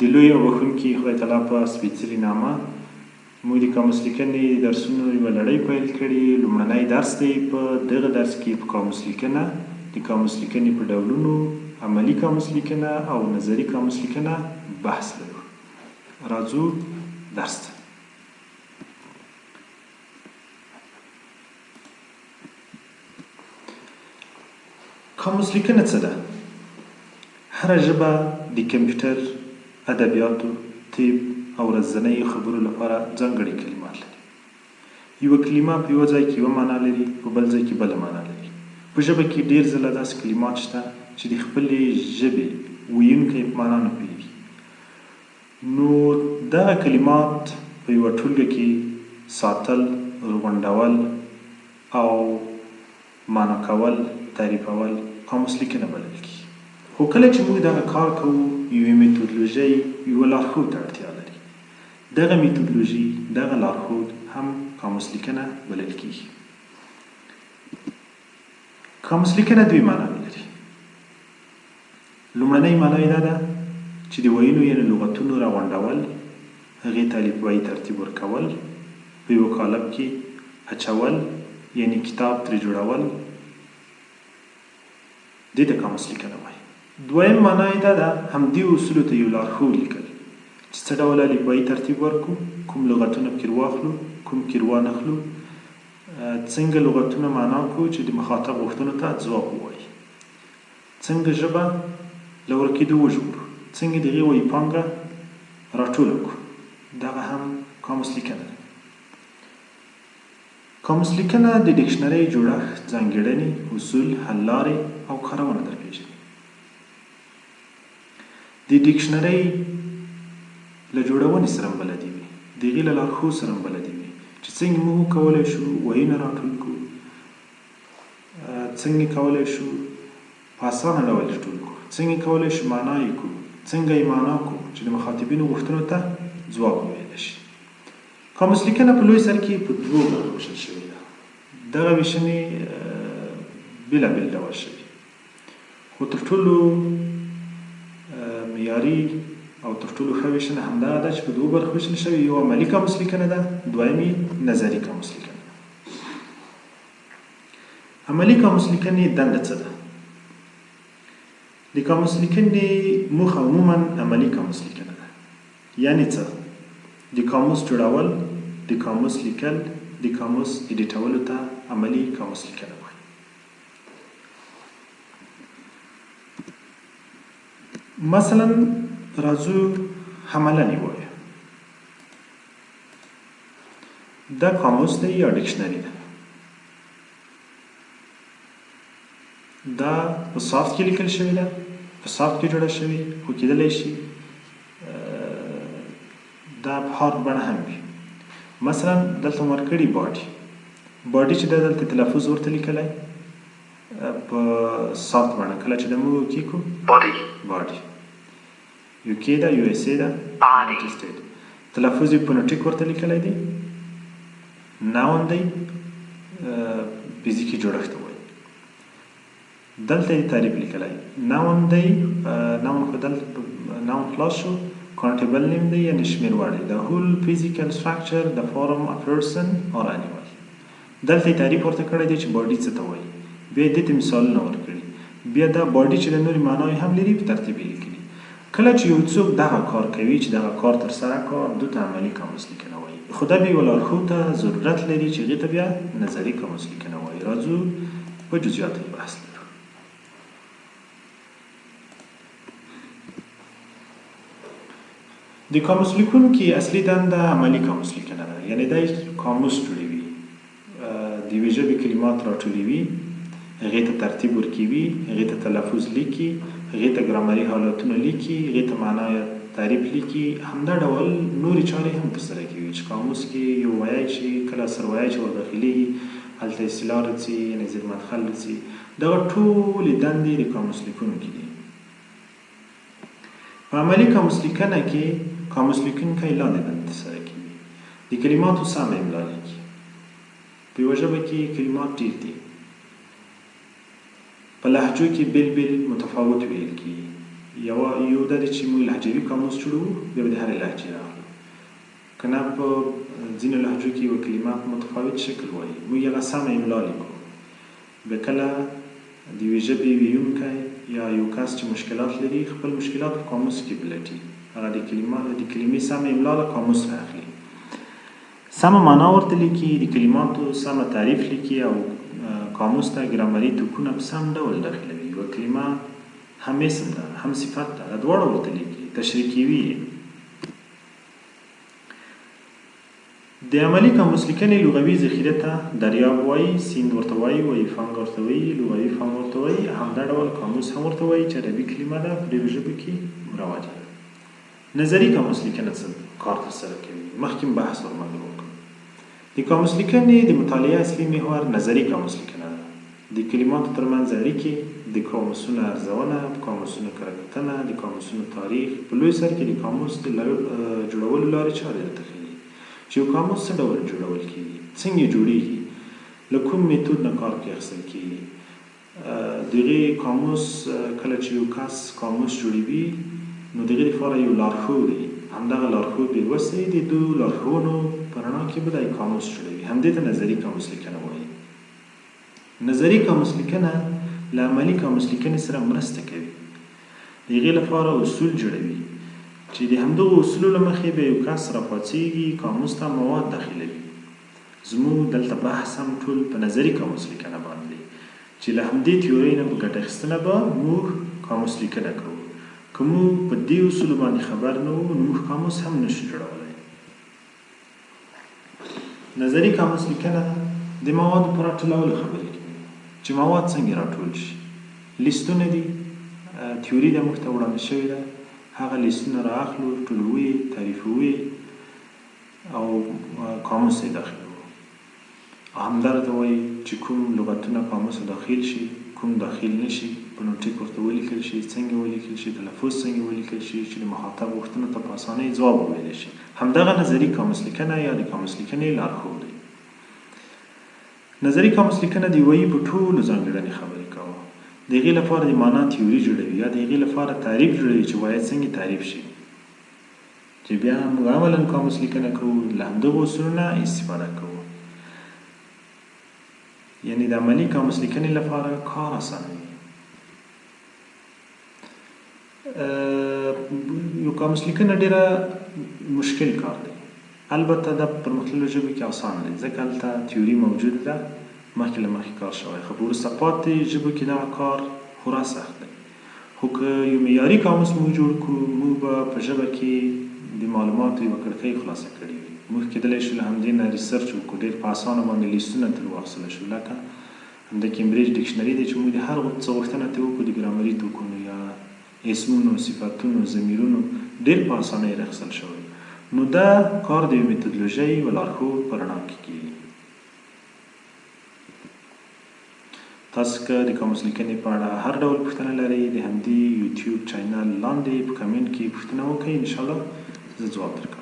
د لوی او بخښونکي خدای تعالی په سپېڅلي نامه موږ د قاموس لیکنې درسونو یوه لړۍ پیل کړې. لومړنی درس دی. په دغه درس کې په قاموس لیکنه، د قاموس لیکنې په ډولونو، عملي قاموس لیکنه او نظري قاموس لیکنه بحث لرو. راځو درس ته. قاموس لیکنه څه ده؟ هره ژبه د کمپیوټر، ادبیاتو، طب او ورځنیو خبرو لپاره ځانګړي کلمات لري. یوه کلمه په یوه ځای کې یوه معنا لري، په بل ځای کې بله معنا لري. په ژبه کې ډېر ځله داسې کلمات شته چې د خپلې ژبې ویونکی په معنا نه پوهېږي. نو دغه کلمات په یوه ټولګه کې ساتل، غونډول او معنا کول، تعریفول قاموس لیکنه بلل کېږي. خو کله چې موږ دغه کار کوو، یوې میتودولوژۍ، یوه لارښود ته اړتیا لري. دغه میتودولوژي، دغه لارښود هم قاموس لیکنه بلل کېږي. قاموس لیکنه دوی معناوې لري. لومړنۍ معنا یې دا ده چې د ویونو یعنې لغتونو راغونډول، هغې ته الفبایي ترتیب ورکول، په یوه کالم کې اچول یعنې کتاب ترې جوړول، دې ته قاموس لیکنه وایي. دویم معنا یې دا ده همدې اصولو ته یو لارښود لیکل چې څه ډول الفبایي ترتیب ورکړو، کوم لغتونه پکې واخلو، کوم پکې وانخلو، څنګه لغتونه معنا کړو چې د مخاطب غوښتنو ته ځواب ووایي، څنګه ژبه له ورکېدو وژغورو، څنګه د هغې ویي پانګه راټوله کړو. دغه هم قاموس لیکنه ده. قاموس لیکنه د ډکشنرۍ جوړښت، ځانګړنې، اصول، حل لارې او کارونه درپېژني. د ډکشنرۍ له جوړونې سره هم بلدې وي، د هغې له لارښود سره هم بلدې وي چې څنګه موږ وکولی شو ویونه راټول کړو، څنګه کولی شو په اسانه ډول یې ټول کړو، څنګه کولی شو معنا یې کړو، څنګه یې معنا کړو چې د مخاطبینو غوښتنو ته ځواب وویلی شي. قاموس لیکنه په لوی سر کې په دوو برخو ویشل شوې ده. دغه ویشنې بېلابېل ډول شوي، خو تر ټولو معیاري او تر ټولو ښه ویشنه همدغه ده چې په دوو برخو ویشل شوې. یو عملي قاموس لیکنه ده، دویم یې نظري قاموس لیکنه ده. عملي قاموس لیکنې دنده څه ده؟ د قاموس لیکنې موخه عموما عملي قاموس لیکنه ده. یعنې څه؟ د قاموس جوړول، د قاموس لیکل، د قاموس ایډیټولو ته عملي قاموس لیکنه وایي. مثلا راځو حمله یې ووایو. دا قاموس دی یا ډکشنري ده. دا په سافت کې لیکل شوې ده، په سافت کې جوړه شوې، خو کېدلی شي دا په هارد بڼه هم وي. مثلا دلته مو ورکړي باډي چې دا دلته تلفظ ورته لیکلی په سافت بڼه. کله چې د موږ کېږو باډي، یو کې ده، یو اس ای ده، تلفظ یې فونیټیک ورته لیکلی دی. ناون دی، فزیکي جوړښت ته وایي. دلته یې تعریف لیکلی. ناون دی، ناون خو دلته ناون خلاص شو. کانټیبل نیم دی یعنې شمېرواړی. د هول فزیکل سټرکچر د فارم ا پرسن اور انیمل. دلته یې تعریف ورته کړی دی چې باډي څه ته وایي. بیا یې دې ته مثالونه ورکړي. بیا دا باډي چې د نورې معناوې هم لري په ترتیب یې لیکلي. کله چې یو څوک دغه کار کوي چې دغه کار ترسره کړه، دو ته عملي قاموس لیکنه وایي. خو دا بیا یوه لارښود ته ضرورت لري چې هغې ته بیا نظري قاموس لیکنه وایي. راځو په جزئیاتو یې بحث لرو. د قاموس لیکونکي اصلي دنده عملي قاموس لیکنه ده. یعنې دی قاموس جوړوي، د یوې ژبې کلمات راټولوي، هغې ته ترتیب ورکوي، هغې ته تلفظ لیکي، هغې ته ګرامري حالتونه لیکي، هغې ته معنا تعریف لیکي. همدا ډول نورې چارې هم ترسره کوي چې قاموس کې یو ویی چې کله سرویی چې ورداخلېږي هلته اصطلاح راځي، یعنې زیرمدخل راځي. دغه ټولې دندې د قاموس لیکونکي دي. په عملي قاموس لیکنه کې قاموس لیکونکی لاندې دندې ترسره کوي. د کلماتو سمه املا لیکي. په یوه ژبه کې کلمات ډېر دي، په لهجو کې بېل بېل متفاوت ویل کېږي. یو دا دی چې موږ لهجوي قاموس جوړوو، بیا به د هرې لهجې راغلو. که نه په ځینو لهجو کې یوه کلمه په متفاوت شکل وایي، موږ هغه سمه املا لیکو. بیا کله د یوې ژبې ویونکی یا یو کس چې مشکلات لري خپل مشکلات په قاموس کې پلټي، هغه د کلمې سمه املا له قاموس راخلي، سمه معنا ورته لیکي، د کلماتو سمه تعریف لیکي او قاموس ته ګرامري توکونه په سم ډول داخلوي. یوه کلمه هم اسم ده هم صفت ده، دا دواړه ورته لیکي، تشریح کوي یې. د عملي قاموس لیکنې لغوي ذخیره ته دریاب وایي، سیند ورته وایي، وییفانګ ورته وایي، لغوي فانګ ورته وایي، همدا ډول قاموس هم ورته وایي چې ادبي کلمه ده په ډېرو ژبو کې مروجه ده. نظري قاموس لیکنه څه کار ترسره کوي؟ مخکې بحث ورباندې وکړو. د قاموس لیکنې د مطالعې اصلي محور نظري قاموس لیکنه ده. د کلماتو ترمنځ اړیکې، د قاموسونو ارزونه، قاموسونو کره کتنه، د قاموسونو تاریخ، په لوی سر کې د قاموس د جوړولو لارې چارې درته ښیي چې یو قاموس څه ډول جوړول کېږي، څنګه جوړېږي، له کوم میتود نه کار کې اخیستل کېږي. د هغې قاموس کله چې یو کس قاموس جوړوي نو د هغې لپاره یو لارښود دی، همدغه لارښود بې لوستی د دو لارښوونو په رڼا کې به دی قاموس جوړوي. همدې ته نظري قاموس لیکنه وایي. نظري قاموس لیکنه له عملي قاموس لیکنې سره مرسته کوي، د هغې لپاره اصول جوړوي چې د همدغو اصولو له مخې به یو کس راپاڅېږي، قاموس ته مواد داخلوي. زموږ دلته بحث هم ټول په نظري قاموس لیکنه باندې چې له همدې تیورۍ نه په ګټه اخیستنه به موږ قاموس لیکنه کوو. که موږ په دې اصولو باندې خبر نه وو نو موږ قاموس هم نشو جوړولی. نظري قاموس لیکنه د موادو په راټولولو خبرې کوي چې مواد څنګه راټول شي. لیستونه دي، تیوري ده موږ ته وړاندې شوې ده، هغه لیستونه را اخلو، ټولوو یې، تعریفوو یې او قاموس یې داخلوو. همدارته وایي چې کوم لغتونه قاموس داخل شي، کوم داخل نشي، فونوټیک ورته ولیکل شي، څنګه ولیکل شي، تلفظ څنګه ولیکل شي چې د مخاطب غوښتنو ته په اسانۍ ځواب وویلی شي. همدغه نظري قاموس لیکنه یا د قاموس لیکنې لارښود دی. نظري قاموس لیکنه د وایي په ټولو ځانګړنې خبرې کوه. د هغې لپاره د معنا تیوري جوړوي یا د هغې لپاره تعریف جوړوي چې باید څنګه تعریف شي، چې بیا موږ عملاً قاموس لیکنه کوو، له همدغو اصولو نه استفاده کوو. یعنې د عملي قاموس لیکنې لپاره کار اسانوي. یو قاموس لیکنه ډېره مشکل کار دی، البته دا په پرمختللو ژبو کې اسان دی ځکه هلته تیوري موجوده ده، مخکې له مخکې کار شوی. خو په وروسته پاتې ژبو کې دغه کار خورا سخت دی. خو که یو معیاري قاموس موږ جوړ کړو، موږ به په ژبه کې د معلوماتو یوه کړکۍ خلاصه کړې وي. موږ کېدلی شو له همدې نه ریسرچ وکړو، ډېر په اسانه باندې لیستونه ترې واخیستلی شو، لکه د کیمبریج ډکشنري دی چې موږ د هر څه غوښتنه ترې وکړو، د ګرامري توکونو یا اسمونو، صفتونو، ضمیرونو، ډېر په اسانۍ راخیستل شوی. نو دا کار د یوې میتودولوژۍ و لارښود په رڼا کې کېږي. تاسو که د قاموس لیکنې په اړه هر ډول پوښتنه لرئ د همدې یوټیوب چینل لاندې په کمنټ کې پوښتنه وکړئ، انشاءالله زه ځواب درکوم.